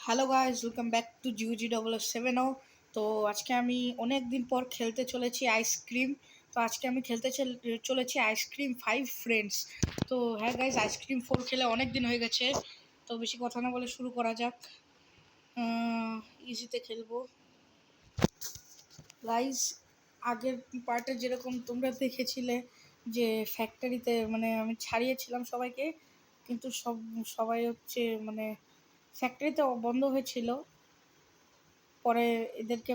Hello guys, welcome back to GG007। তো আজকে আমি অনেক দিন পর খেলতে চলেছি আইসক্রিম। তো আজকে আমি খেলতে চলেছি আইসক্রিম 5 ফ্রেন্ডস। তো হ্যাঁ গাইজ, আইসক্রিম 4 খেলে অনেক দিন হয়ে গেছে। তো বেশি কথা না বলে শুরু করা যাক। ইজিতে খেলবো গাইজ। আগের পার্টে যেরকম তোমরা দেখেছিলে যে ফ্যাক্টরিতে মানে আমি ছাড়িয়েছিলাম সবাইকে, কিন্তু সবাই হচ্ছে মানে ফ্যাক্টরিতে বন্ধ হয়েছিল। পরে এদেরকে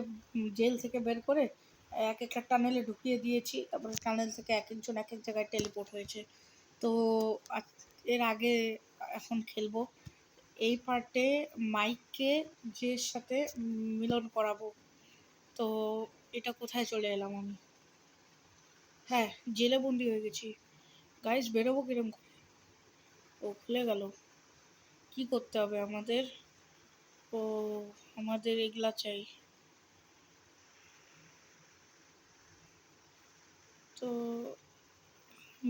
জেল থেকে বের করে এক একটা টানেলে ঢুকিয়ে দিয়েছি। তারপরে টানেল থেকে এক একজন এক এক জায়গায় টেলিপোর্ট হয়েছে। তো এর আগে এখন খেলবো এই পার্টে মাইককে যে সাথে মিলন করাবো। তো এটা কোথায় চলে এলাম আমি? হ্যাঁ, জেলে বন্দি হয়ে গেছি গাইস। বেরোবো কিরম করে? ও খুলে গেল। কি করতে হবে আমাদের? ও আমাদের এগুলা চাই। তো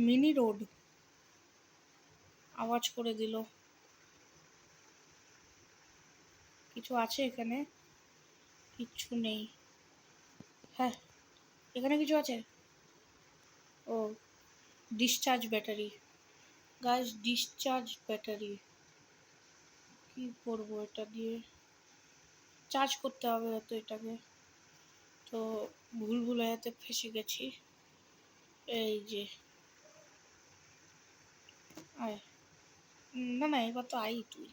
মিনি রোড আওয়াজ করে দিল। কিছু আছে এখানে? কিচ্ছু নেই। হ্যাঁ, এখানে কিছু আছে। ও, discharge battery. Guys, discharge battery কি করবো এটা দিয়ে? চার্জ করতে হবে হয়তো এটাকে। তো ভুলভুলাইয়াতে ফেসে গেছি। এই যে আয়। না না, এবার তো আই তুই,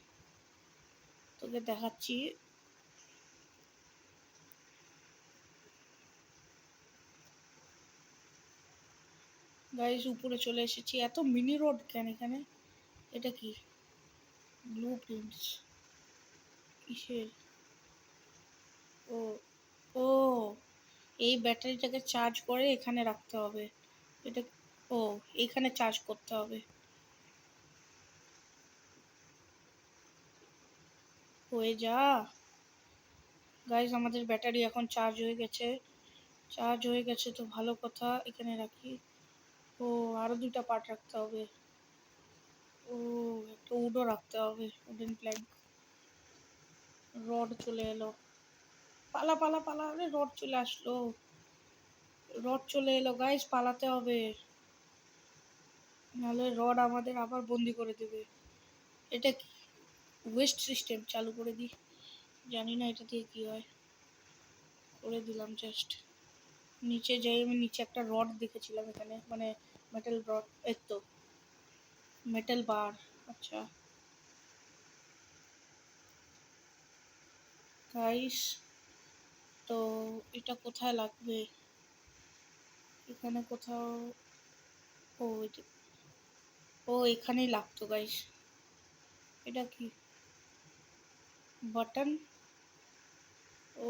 তোকে দেখাচ্ছি। গাইস, উপরে চলে এসেছি। এত মিনি রোড কেন এখানে? এটা কি? ব্লু প্রিন্টস কিসের? ও ও, এই ব্যাটারিটাকে চার্জ করে এখানে রাখতে হবে। এটা ও, এইখানে চার্জ করতে হবে। হয়ে যা গাইজ, আমাদের ব্যাটারি এখন চার্জ হয়ে গেছে তো ভালো কথা। এখানে রাখি। ও, আরো দুটা পার্ট রাখতে হবে। ও, একটা উডও রাখতে হবে, উডেন প্ল্যাঙ্ক। রড চলে এলো। পালা পালা পালা, আরে রড চলে আসলো। রড চলে এলো গাইজ, পালাতে হবে, নাহলে রড আমাদের আবার বন্দি করে দেবে। এটা কি? ওয়েস্ট সিস্টেম চালু করে দিই। জানি না এটা দিয়ে কি হয়, করে দিলাম জাস্ট। নিচে যাই, আমি নিচে একটা রড দেখেছিলাম এখানে, মানে মেটাল রড। এই তো মেটাল বার। আচ্ছা গাইস, তো এটা কোথায় লাগবে? এখানে কোথাও। ও ও, এখানেই লাগতো গাইস। এটা কি? বাটন। ও,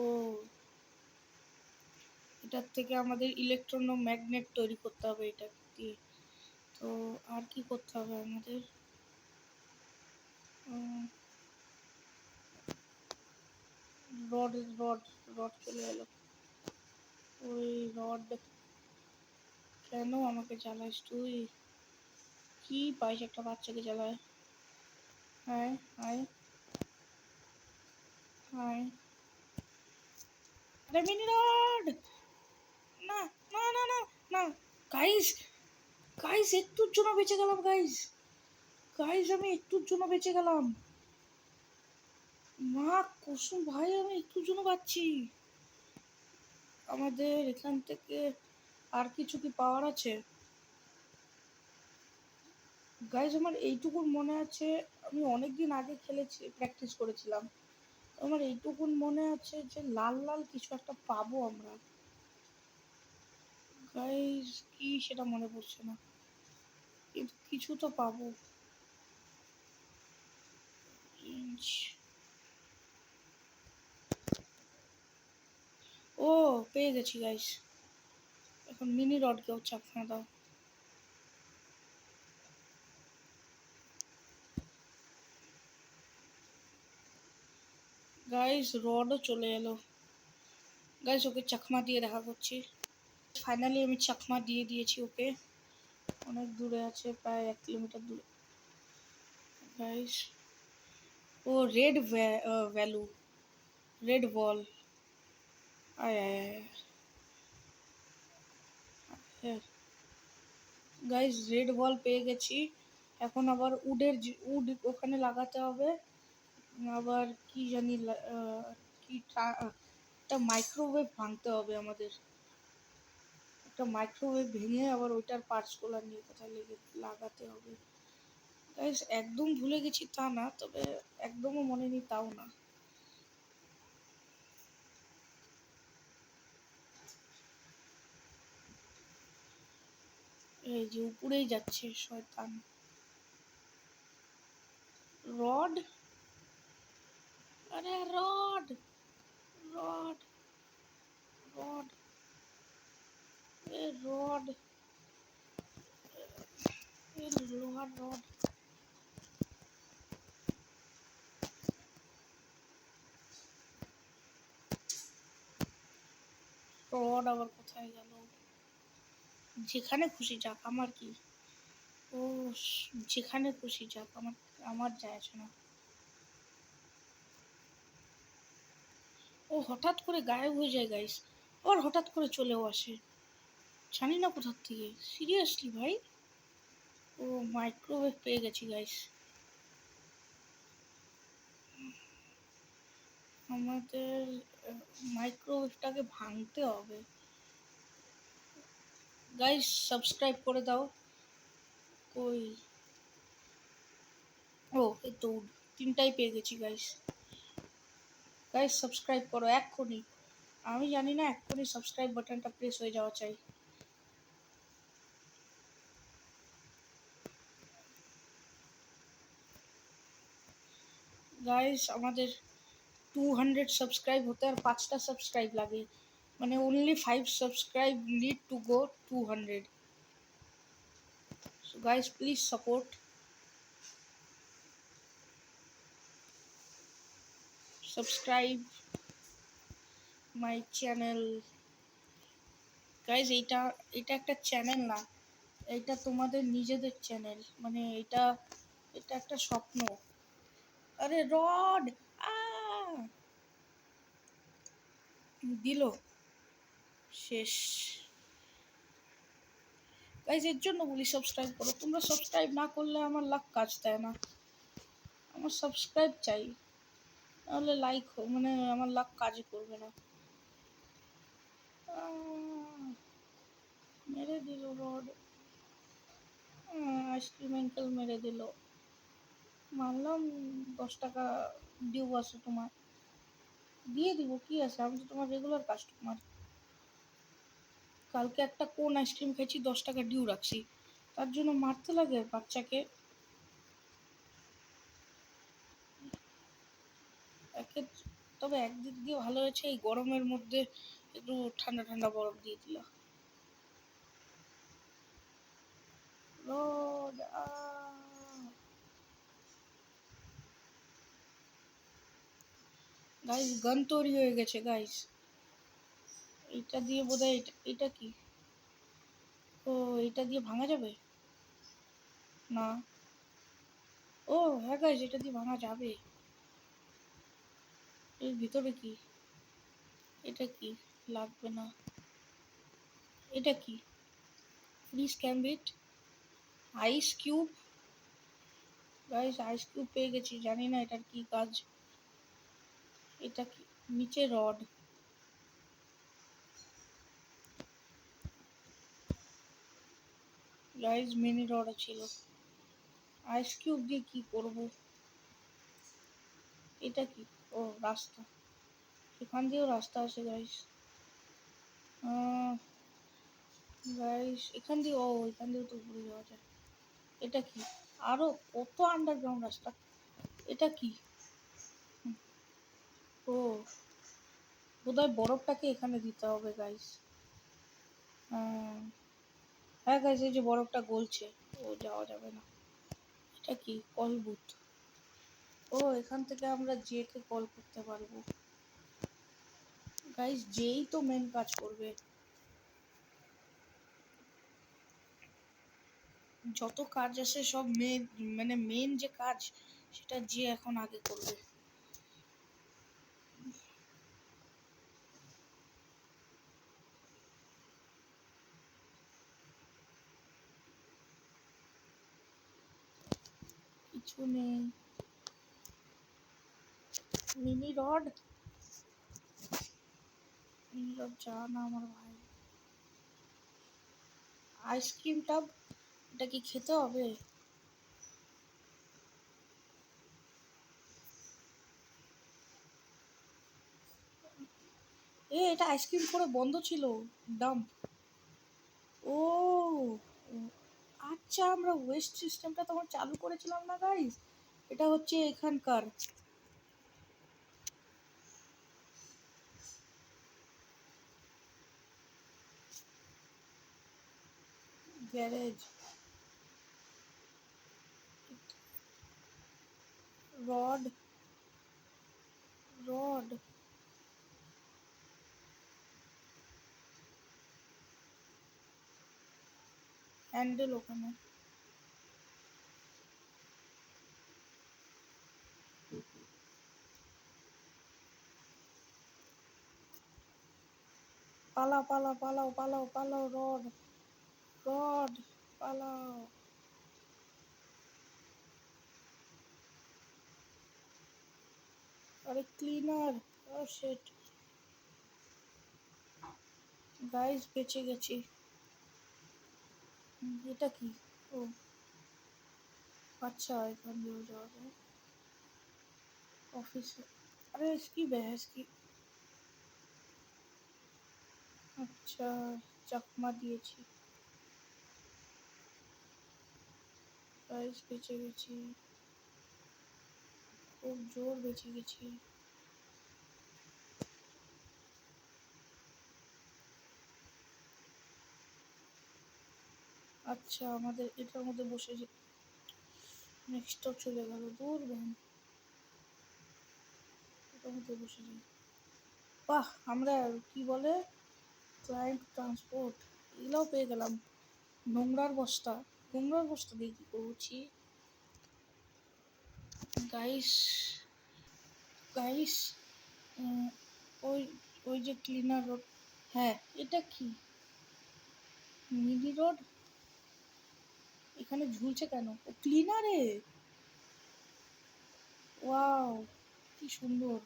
এটার থেকে আমাদের ইলেকট্রোম্যাগনেট তৈরি করতে হবে এটা দিয়ে। তো আর কি করতে হবে আমাদের? রড রড রড চলে এলো। ওই রড কেন আমাকে জ্বালাস তুই? কি পাইস একটা বাচ্চাকে জ্বালায়? হায় হায় হায়। আরে মিনি রড! না না না না না গাইস, গাইস একটুর জন্য বেঁচে গেলাম গাইস। গাইস, আমি একটুর জন্য বেঁচে গেলাম। মা কসম ভাই, আমি একটুর জন্য বাঁচছি। আমাদের এখান থেকে আর কিছু কি পাওয়ার আছে? গাইজ, আমার এইটুকুন মনে আছে, আমি অনেক দিন আগে খেলেছি, প্র্যাকটিস করেছিলাম। আমার এইটুকুন মনে আছে যে লাল লাল কিছু একটা পাবো আমরা। গাইজ, কি সেটা মনে পড়ছে না, কিন্তু কিছু তো পাবো। ও, পেয়ে গেছি গাইজ। এখন মিনি রডকেও চাকমা দাও। গাইজ, রডও চলে এলো। গাইজ, ওকে চাকমা দিয়ে দেখা করছি। ফাইনালি আমি চাকমা দিয়ে দিয়েছি ওকে। অনেক দূরে আছে, প্রায় 1 কিলোমিটার দূরে। গাইজ, ও রেড ভ্যালু, রেড বল। আয় আয় আয় গাইস, রেড বল পেয়ে গেছি। এখন আবার উড ওখানে লাগাতে হবে। আবার কি জানি কি একটা মাইক্রোওয়েভ ভাঙতে হবে আমাদের। একটা মাইক্রোওয়েভ ভেঙে আবার ওইটার পার্টসগুলো নিয়ে কোথায় লাগাতে হবে। গাইস একদম ভুলে গেছি তা না, তবে একদমও মনে নেই তাও না। এই যে উপরেই যাচ্ছে শয়তান। রড, আরে রড, রড, রড, এ রড, এ লোহার রড। রড আবার কোথায় গেল? যেখানে খুশি যাক, আমার কি। ও যেখানে খুশি যাক, আমার আমার যায় আসে না। ও হঠাৎ করে গায়েব হয়ে যায় গাইস, আবার হঠাৎ করে চলেও আসে, জানি না কোথার থেকে। সিরিয়াসলি ভাই। ও মাইক্রোওয়েভ পেয়ে গেছি গাইস। আমাদের মাইক্রোওয়েভটাকে ভাঙতে হবে। গাইস সাবস্ক্রাইব করে দাও। কই, ও এই তো তিনটাই পেয়ে গেছি গাইস। গাইস সাবস্ক্রাইব করো এক্ষুনি। আমি জানি না, এক্ষুনি সাবস্ক্রাইব বাটনটা প্রেস হয়ে যাওয়া চাই। গাইস আমাদের 200 সাবস্ক্রাইব হতে আর 5টা সাবস্ক্রাইব লাগে, মানে only 5 subscribe need to go 200. So guys please support, subscribe my channel. Guys এটা এটা একটা চ্যানেল না, এটা তোমাদের নিজেদের চ্যানেল, মানে এটা এটা একটা স্বপ্ন। আরে রড, আ দিল শেষ। গাইস এর জন্য বলি সাবস্ক্রাইব করো, তোমরা সাবস্ক্রাইব না করলে আমার লাখ কাজ দেয় না। আমার সাবস্ক্রাইব চাই, নাহলে লাইক মানে আমার লাখ কাজই করবে না। মেরে দিল রড, আইসক্রিম আঙ্কেল মেরে দিল। মানলাম 10 টাকা ডিউ আছে তোমার, দিয়ে দিব, কি আছে, আমি তো তোমার রেগুলার কাস্টমার। কালকে একটা কোন আইসক্রিম খেয়েছি, 10 টাকা ডিউ রাখছি, তার জন্য মারতে লাগে বাচ্চাকে। একে তবে একদিক দিয়ে ভালো হয়েছে, এই গরমের মধ্যে একটু ঠান্ডা ঠান্ডা বরফ দিয়ে দিল। রড, গাইস গান তৈরি হয়ে গেছে গাইস। এটা দিয়ে বোধহয় এটা কি, ও এটা দিয়ে ভাঙা যাবে না। ও হ্যাঁ গাইস, এটা দিয়ে ভাঙা যাবে। এর ভিতরে কি, এটা কি, লাগবে না। এটা কি, প্লিজ ক্যাম্বিট, ice cube. Guys ice cube পেয়ে গেছি, জানি না এটার কি কাজ। এটা কি, নিচে রড। গাইস মিনি রড ছিল। আইস কিউব দিয়ে কি করব। এটা কি, ও রাস্তা, এখান দিয়েও রাস্তা আছে গাইস। গাইস এখান দিয়ে, ও এখান দিয়েও তো ঘুরে যাওয়া যায়। এটা কি, আরো কত আন্ডারগ্রাউন্ড রাস্তা। এটা কি, ও বোধহয় বরফটাকে এখানে দিতে হবে গাইস। হ্যাঁ গাইস, এই যে বরফটা গলছে, ও যাওয়া যাবে না। এটা কি, কল বুথ। ও এখান থেকে আমরা জে কে কল করতে পারবো। গাইস যেই তো মেন কাজ করবে, যত কাজ আছে সব মেন, মানে মেন যে কাজ সেটা যে এখন আগে করবে। কিছু নেই। মিনি রড যা না আমার ভাই। আইসক্রিম টাব, এটা কি খেতে হবে? এটা আইসক্রিম করে বন্ধ ছিল। ডাম্প। ও আচ্ছা, আমরা ওয়েস্ট সিস্টেমটা তখন চালু করেছিলাম না গাইস। এটা হচ্ছে এখানকার গ্যারেজ। রড রড হ্যান্ডেল ওখানে। পালাও পালাও পালাও পালাও পালাও, রড রড পালাও। আরে ক্লিনার। ও শিট গাইস, বেঁচে গেছি। এটা কি? ও আচ্ছা, এখান দিয়ে যাওয়া যায় অফিসে। अरे इसकी बहस की। আচ্ছা, চাকমা দিয়েছি। গাইস বেঁচে গেছি, খুব জোর বেঁচে গেছি। আচ্ছা, আমাদের এটার মধ্যে বসে যে নেক্সটটাও চলে গেল। দূর ব্যান, এটার মধ্যে বসে যাই। বাহ, আমরা কি বলে ক্লায়েন্ট ট্রান্সপোর্ট এগুলোও পেয়ে গেলাম। নোংরার বস্তা, নোংরার বস্তা দিয়ে কী করছি গাইস? গাইস ওই ওই যে ক্লিনার রোড। হ্যাঁ, এটা কি মিনি রোড? এখানে ঝুলছে কেন? ও ক্লিনারে। ওয়াও, কি সুন্দর।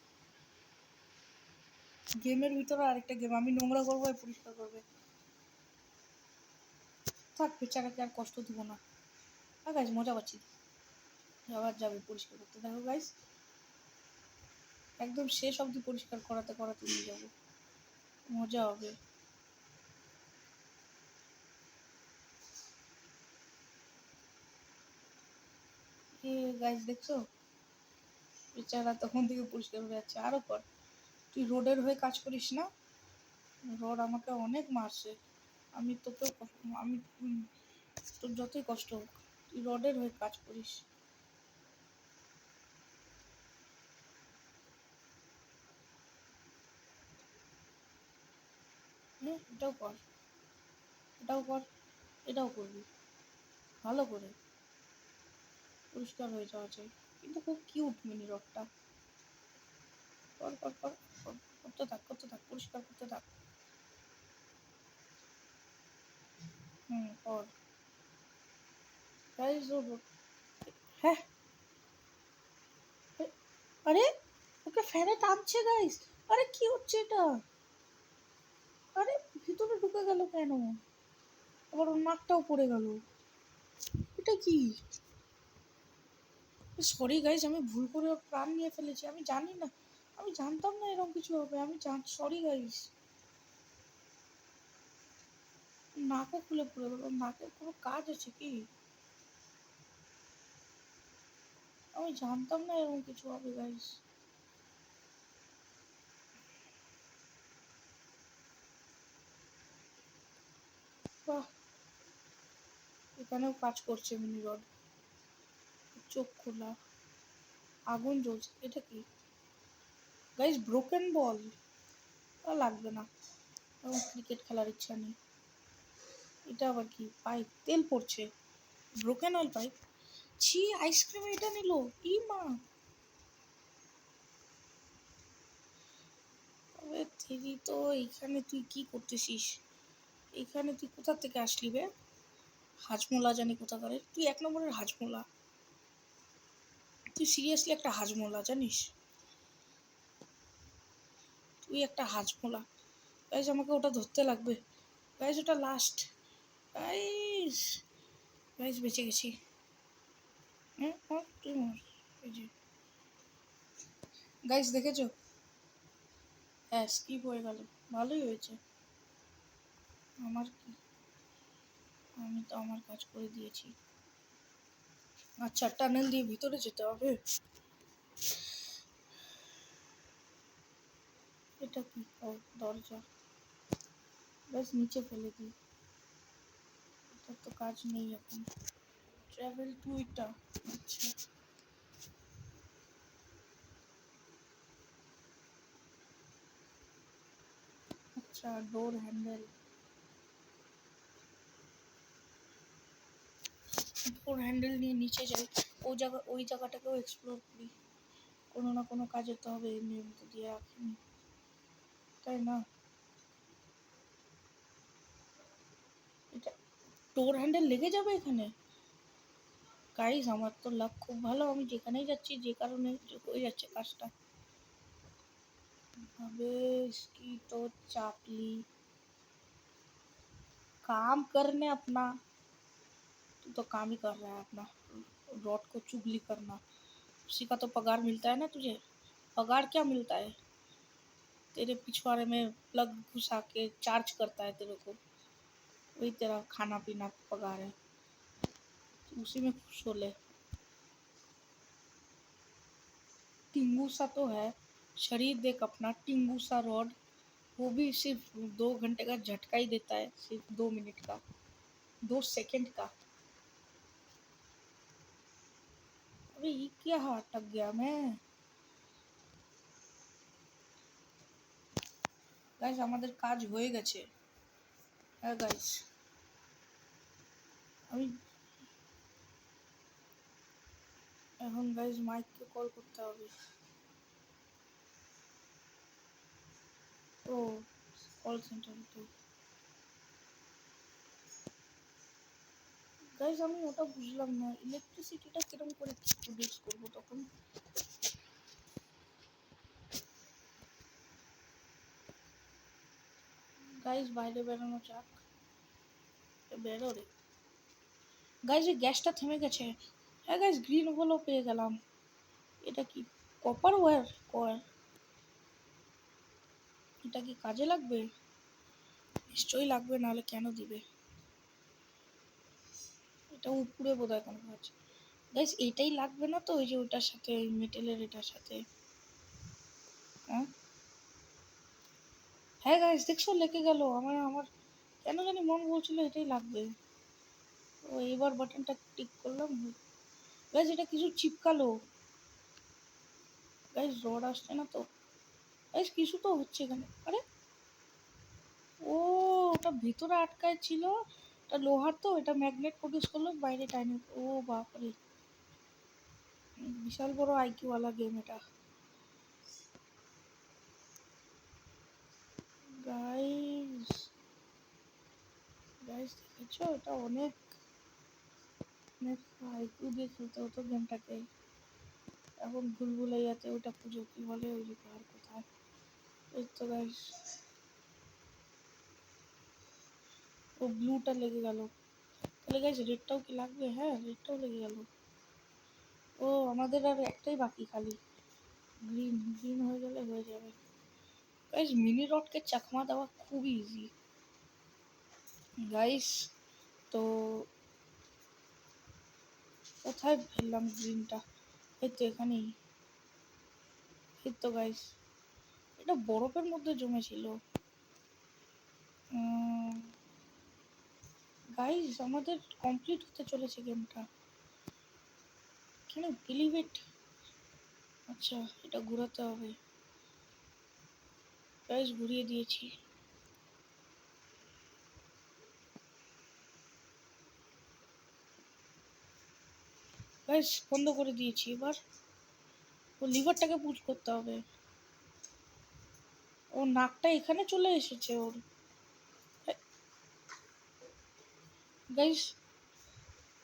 গেমের ভিতরে আরেকটা গেম, আমি নোংরা করবো আর পরিষ্কার করবে। থাক, বেচারাকে আর কষ্ট দিব না। হ্যাঁ গাইস, মজা পাচ্ছি। আবার যাবে পরিষ্কার করতে, দেখো গাইস, একদম শেষ অবধি পরিষ্কার করাতে করাতে নিয়ে যাবো, মজা হবে। গাইস দেখছো, বেচারা তখন থেকে পরিষ্কার হয়ে যাচ্ছে। আরো কর, তুই রোডের হয়ে কাজ করিস না? রোড আমাকে অনেক মারছে। আমি তোকে, আমি তোর যতই কষ্ট হোক, তুই রডের হয়ে কাজ করিস। হ্যাঁ, এটাও কর, এটাও কর, এটাও করবি ভালো করে। পরিষ্কার হয়ে যাওয়া চাই, কিন্তু খুব কিউট মিনি রডটা। কর কর কর কর, করতে থাক করতে থাক, পরিষ্কার করতে থাক। কর গাইস। হ্যাঁ, আরে ওকে ফ্যানে টানছে গাইস। আরে কি হচ্ছে এটা? আরে ভিতরে ঢুকে গেল কেন? আবার ওর নাকটাও পড়ে গেল। এটা কি? সরি গাইস, আমি ভুল করে ওর প্রাণ নিয়ে ফেলেছি। আমি জানি না, আমি জানতাম না এরকম কিছু হবে। আমি সরি গাইস। নাকও খুলে পড়ে গেল। নাকের কোনো কাজ আছে কি? আমি জানতাম না এরকম কিছু হবে গাইস। বাহ, এখানেও কাজ করছে মিনি রড। চোখ খোলা, আগুন জ্বলছে। এটা কি গাইস? ব্রোকেন বল। লাগবে না, আমার ক্রিকেট খেলার ইচ্ছা নেই। এটা আবার কি? পাইপ, তেল পড়ছে। Broken oil pipe. ছি, আইসক্রিম এটা নিল। ই মা, তবে তুই তো এইখানে তুই কি করতেছিস? এইখানে তুই কোথা থেকে আসলি বে? হাজমোলা জানি কোথাকারে, তুই এক নম্বরের হাজমোলা। তুই সিরিয়াসলি একটা হাজমোলা জানিস? তুই একটা হাজমোলা। গাইজ আমাকে ওটা ধরতে লাগবে। গাইজ ওটা লাস্ট। গাইজ, গাইজ বেঁচে গেছি। হ্যাঁ হ্যাঁ, তুই মর। এই যে গাইজ দেখেছো? হ্যাঁ, স্কিপ হয়ে গেল। ভালোই হয়েছে। আমার কি, আমি তো আমার কাজ করে দিয়েছি। আচ্ছা, টানেল দিয়ে ভিতরে যেতে হবে। এটা কি? ও, দরজা। ব্যাস নিচে ফেলে দিই, এটার তো কাজ নেই এখন। ট্রাভেল টু এটা। আচ্ছা আচ্ছা, ডোর হ্যান্ডেল। ডোর হ্যান্ডেল নিয়ে নিচে যাই। ওই জায়গাটাকেও এক্সপ্লোর করি। কোনো না কোনো কাজে তো হবে, এমনি তো দিয়ে রাখিনি, তাই না? এটা ডোর হ্যান্ডেল লেগে যাবে এখানে। গাইস আমার তো লাক খুব ভালো, আমি যেখানেই যাচ্ছি যে কারণে হয়ে যাচ্ছে কাজটা। अबे इसकी तो चापली, काम करने अपना। तू तो काम ही कर रहा है अपना, रॉड को चुगली करना। उसी का तो पगार मिलता है ना तुझे। पगार क्या मिलता है? तेरे पिछवाड़े में प्लग घुसा के चार्ज करता है तेरे को, वही तेरा खाना पीना पगार है। तू उसी में खुश हो ले। टिंगू सा तो है शरीर, देख अपना टिंगू सा रॉड। वो भी सिर्फ 2 घंटे का झटका ही देता है, सिर्फ 2 मिनट का, 2 सेकंड का। अरे ये क्या अटक गया मैं। গাইস আমাদের কাজ হয়ে গেছে। হ্যাঁ গাইস, আমি এখন গাইস মাইককে কল করতে হবে। ও, কল সেন্টার তো। গাইস আমি ওটা বুঝলাম না, ইলেকট্রিসিটিটা কিরকম করে প্রডিউস করবো তখন? গাইস বাইরে বেরোনো যাক। বেরো রে। গাইস এই গ্যাসটা থেমে গেছে। হ্যাঁ গাইস, গ্রিন হলো পেয়ে গেলাম। এটা কি? কপার ওয়্যার কয়? এটা কি কাজে লাগবে? নিশ্চয়ই লাগবে, নাহলে কেন দিবে? এটা উপরে বোধহয় কোনো কাজ। গাইস এইটাই লাগবে না তো, ওই যে ওটার সাথে, ওই মেটেলের এটার সাথে? হ্যাঁ হ্যাঁ গাইস দেখছো লেগে গেল। আমার আমার কেন জানি মন বলছিল এটাই লাগবে। ও, এবার বাটনটা টিক করলাম। গাইস এটা কিছু চিপকালো। গাইস রড আসছে না তো। গাইস কিছু তো হচ্ছে এখানে। আরে ও, ওটা ভিতরে আটকায় ছিল। এটা লোহার তো, এটা ম্যাগনেট প্রডিউস করলো বাইরে টাইনে। ও বাপরে, বিশাল বড় আইকিউ ওয়ালা গেম এটা। গাইস, গাইস দেখেছো, এটা অনেক অনেক আইকিউ দিয়ে খেলতে হতো গেমটাকে। এখন ভুলভুলাইয়াতে ওটা পুজো কি বলে, ওই যে আর কোথায়। এই তো গাইস, ও ব্লুটা লেগে গেল। তাহলে গাইস রেডটাও কি লাগবে? হ্যাঁ রেডটাও লেগে গেল। ও, আমাদের আর একটাই বাকি খালি, গ্রিন। গ্রিন হয়ে গেলে হয়ে যাবে। গাইস মিনি রডকে চাকমা দেওয়া খুব ইজি। গাইস তো কোথায় ফেললাম গ্রিনটা? এই তো এখানেই। এই তো গাইস, এটা বরফের মধ্যে জমেছিল। গাইস আমাদের কমপ্লিট হতে চলেছে গেমটা। কেন বিলিভ ইট। আচ্ছা এটা ঘোরাতে হবে। গাইস ঘুরিয়ে দিয়েছি। গাইস বন্ধ করে দিয়েছি। এবার ও লিভারটাকে পুশ করতে হবে। ও নাকটা এখানে চলে এসেছে ওর। গাইস,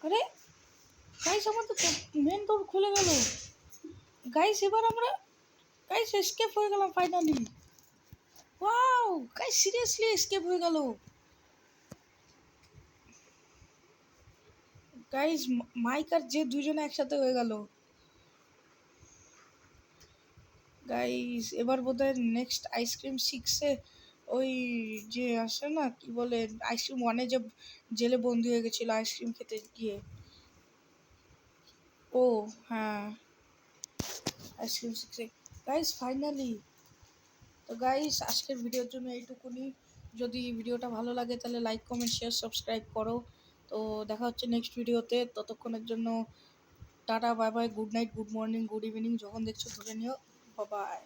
আরে গাইস আমাদের তো মেন ডোর খুলে গেল। গাইস এবার আমরা গাইস এসকেপ হয়ে গেলাম finally. Wow guys seriously escape হয়ে গেল। গাইস মাইক আর যে দুজনে একসাথে হয়ে গেল। গাইস এবার বোধহয় নেক্সট আইসক্রিম 6-এ ওই যে আসে না কি বলে, আইসক্রিম 1-এ যে জেলে বন্দি হয়ে গেছিল আইসক্রিম খেতে গিয়ে। ও হ্যাঁ, আইসক্রিম 6-এ। Guys finally. তো গাইস আজকের ভিডিওর জন্য এইটুকুনি। যদি ভিডিওটা ভালো লাগে তাহলে লাইক কমেন্ট শেয়ার সাবস্ক্রাইব করো। তো দেখা হচ্ছে নেক্সট ভিডিওতে। ততক্ষণের জন্য tata, bye bye, good night, good morning, good evening, যখন দেখছো ধরে নিও। Bye bye.